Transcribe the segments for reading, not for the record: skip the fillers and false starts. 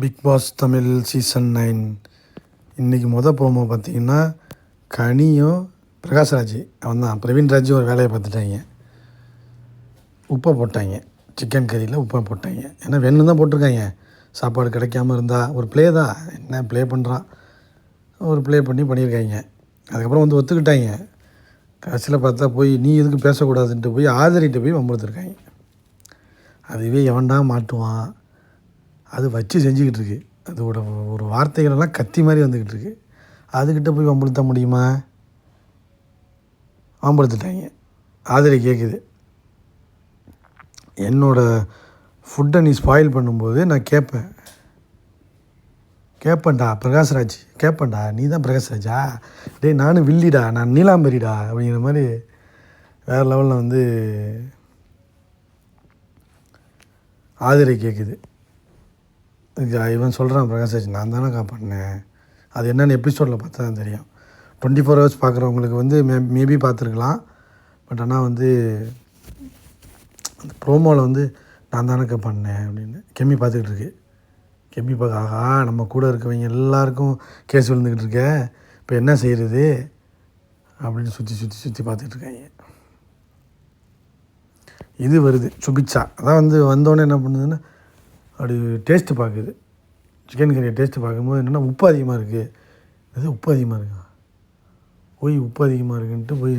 Big pass Tamil season 9 இன்றைக்கி promo பார்த்திங்கன்னா கனியும் பிரகாஷ்ராஜ் அவன் தான் பிரவீன்ராஜும் ஒரு வேலையை பார்த்துட்டாங்க. உப்பை போட்டாங்க, சிக்கன் கறியில் உப்பை போட்டாங்க. ஏன்னா வேணும் தான் போட்டிருக்காங்க. சாப்பாடு கிடைக்காம இருந்தால் ஒரு ப்ளே தான், என்ன ப்ளே பண்ணுறான், ஒரு ப்ளே பண்ணியிருக்காங்க. அதுக்கப்புறம் வந்து ஒத்துக்கிட்டாங்க. கடைசியில் பார்த்தா போய் நீ எதுக்கு பேசக்கூடாதுன்ட்டு போய் ஆதரிட்டு போய் வம்புறுத்துருக்காங்க. அதுவே எவன்டா மாட்டுவான், அது வச்சு செஞ்சுக்கிட்டு இருக்கு. அதோட ஒரு வார்த்தைகளெல்லாம் கத்தி மாதிரி வந்துக்கிட்டு இருக்கு. அதுக்கிட்ட போய் வம்புறுத்த முடியுமா? வம்புறுத்துட்டாங்க. ஆதரி கேட்குது, என்னோடய ஃபுட்டை நீ ஸ்பாயில் பண்ணும்போது நான் கேட்பேன்டா பிரகாஷ்ராஜ், கேட்பேன்டா, நீ தான் பிரகாஷ்ராஜா, டேய் நானும் வில்லிடா, நான் நீலாம்பரிடா அப்படிங்கிற மாதிரி வேறு லெவலில் வந்து ஆதரி கேட்குது. இவன் சொல்கிறான் பிரகாஷ்ராஜ், நான் தானேக்கா பண்ணேன். அது என்னென்னு எபிசோடில் பார்த்தா தான் தெரியும். 24 hours பார்க்குறவங்களுக்கு வந்து மேபி பார்த்துருக்கலாம். பட் ஆனால் வந்து அந்த ப்ரோமோவில் வந்து நான் தானேக்கா பண்ணேன் அப்படின்னு கெம்மி பார்த்துக்கிட்டு இருக்கு. கெம்மி பார்க்க, ஆகா நம்ம கூட இருக்கவங்க எல்லாருக்கும் கேஸ் விழுந்துக்கிட்டு இருக்க, இப்போ என்ன செய்கிறது அப்படின்னு சுற்றி பார்த்துக்கிட்டு இருக்காங்க. இது வருது சுபிச்சா, அதான் வந்து வந்தோடனே என்ன பண்ணுதுன்னா அப்படி டேஸ்ட்டு பார்க்குது. சிக்கன் கறியை டேஸ்ட்டு பார்க்கும்போது என்னென்னா உப்பு அதிகமாக இருக்குது. இது உப்பு அதிகமாக இருக்கா, போய் உப்பு அதிகமாக இருக்குன்ட்டு போய்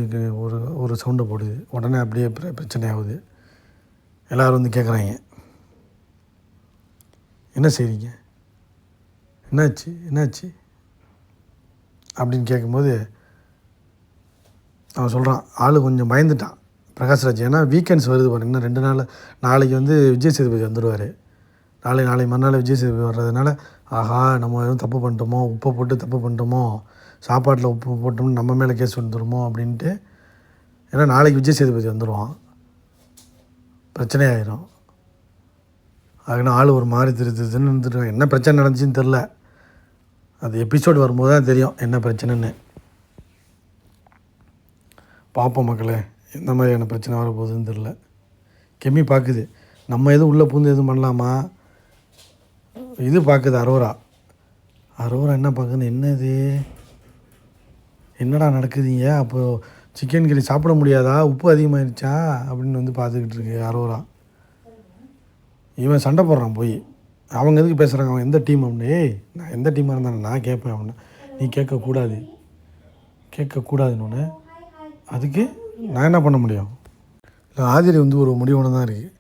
ஒரு சவுண்டை போடுது. உடனே அப்படியே பிரச்சனை ஆகுது. எல்லோரும் வந்து கேட்குறாங்க, என்ன செய்கிறீங்க, என்னாச்சு அப்படின்னு கேட்கும்போது அவன் சொல்கிறான், ஆள் கொஞ்சம் பயந்துட்டான் பிரகாஷ்ராஜ். ஏன்னா வீக்கெண்ட்ஸ் வருது பாருங்க, இன்னும் 2 நாள். நாளைக்கு வந்து விஜய் சேதுபதி வந்துடுவார். நாளை மறுநாள் விஜய் சேதுபதி வர்றதுனால, ஆஹா நம்ம எதுவும் தப்பு பண்ணிட்டோமோ, உப்பை போட்டு தப்பு பண்ணிட்டோமோ, சாப்பாட்டில் உப்பு போட்டோம்னு நம்ம மேலே கேஸ் வந்துடுமோ அப்படின்ட்டு. ஏன்னா நாளைக்கு விஜய் சேதுபதி வந்துடுவான், பிரச்சனையாயிரும். அதுக்குன்னு ஆள் ஒரு மாதிரி திருத்துன்னு இருந்துட்டு என்ன பிரச்சனை நடந்துச்சின்னு தெரில. அது எபிசோடு வரும்போது தான் தெரியும் என்ன பிரச்சனைன்னு. பார்ப்போம் மக்களே, எந்த மாதிரியான பிரச்சனை வரப்போகுதுன்னு தெரில. கெம்மி பார்க்குது, நம்ம எதுவும் உள்ளே பூந்து எதுவும் பண்ணலாமா. இது பார்க்குது அரோரா என்ன பார்க்குதுன்னு, என்னது என்னடா நடக்குதுங்க, அப்போது சிக்கன் கறி சாப்பிட முடியாதா, உப்பு அதிகமாகிடுச்சா அப்படின்னு வந்து பார்த்துக்கிட்டு இருக்கு அரோரா. இவன் சண்டை போடுறான் போய், அவங்க எதுக்கு பேசுகிறாங்க, அவன் எந்த டீம் அப்படின்னு. ஏய் நான் எந்த டீமாக இருந்தாலும் நான் கேட்பேன் அப்படின்னு. நீ கேட்கக்கூடாதுன்னு அதுக்கு நான் என்ன பண்ண முடியும். இல்லை ஆதிரி வந்து ஒரு முடிவோடு தான் இருக்குது.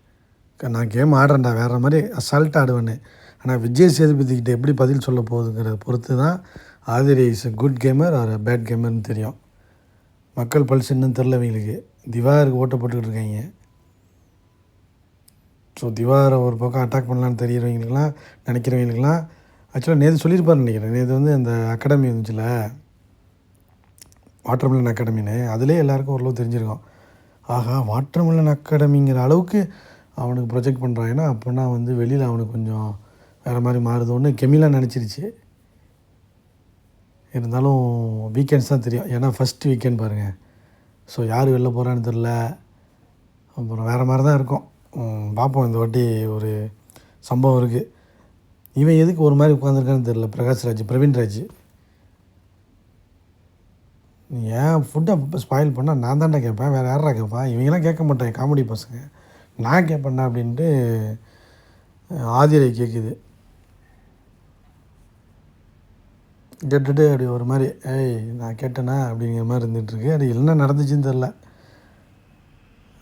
நான் கேம் ஆடுறேன்டா, வேறு மாதிரி அசால்ட்டாக ஆடுவேன்னு. ஆனால் விஜய் சேதுபதிக்கிட்ட எப்படி பதில் சொல்ல போகுதுங்கிறத பொறுத்து தான் Adhiri is a good gamer or bad கேமர்னு தெரியும். மக்கள் பல்ஸ் இன்னும் தெரில இவங்களுக்கு. திவாருக்கு ஓட்ட போட்டுக்கிட்டு இருக்காங்க. ஸோ திவாரை ஒரு பக்கம் அட்டாக் பண்ணலான்னு நினைக்கிறவங்களுக்குலாம் ஆக்சுவலாக நேற்று சொல்லியிருப்பாருன்னு நினைக்கிறேன். நேற்று வந்து அந்த அகாடமி இருந்துச்சுல, வாட்டர்மெலன் அகாடமின்னு, அதிலே எல்லாேருக்கும் ஓரளவு தெரிஞ்சிருக்கும். ஆஹா வாட்டர்மெலன் அகாடமிங்கிற அளவுக்கு அவனுக்கு ப்ரொஜெக்ட் பண்ணுறான். ஏன்னா அப்படின்னா வந்து வெளியில் அவனுக்கு கொஞ்சம் வேறு மாதிரி மாறுதோன்னு கெமிலாம் நினச்சிருச்சு. இருந்தாலும் வீக்கெண்ட்ஸ் தான் தெரியும். ஏன்னா ஃபஸ்ட்டு வீக்கெண்ட் பாருங்கள். ஸோ யார் வெளில போகிறான்னு தெரில. அப்புறம் வேறு மாதிரி தான் இருக்கும். பார்ப்போம். இந்த வாட்டி ஒரு சம்பவம் இருக்குது. இவன் எதுக்கு ஒரு மாதிரி உட்காந்துருக்கான்னு தெரில. பிரவீன்ராஜ் நீ ஏன் ஃபுட்டை ஸ்பாயில் பண்ணால் நான் தான்டா கேட்பேன், வேறு யாரா கேட்பான். இவங்கெல்லாம் கேட்க மாட்டேன், காமெடி பசங்க, நான் கேட்பேன்டா அப்படின்ட்டு ஆதிரை கேட்குது. கேட்டுட்டு அப்படி ஒரு மாதிரி, ஏய் நான் கேட்டேனா அப்படிங்கிற மாதிரி இருந்துகிட்ருக்கு. அது என்ன நடந்துச்சுன்னு தெரில.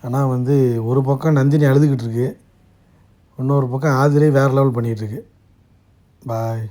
ஆனால் வந்து ஒரு பக்கம் நந்தினி அழுதுகிட்டு இருக்கு, இன்னொரு பக்கம் ஆதிரை வேறு லெவல் பண்ணிகிட்ருக்கு. பாய்.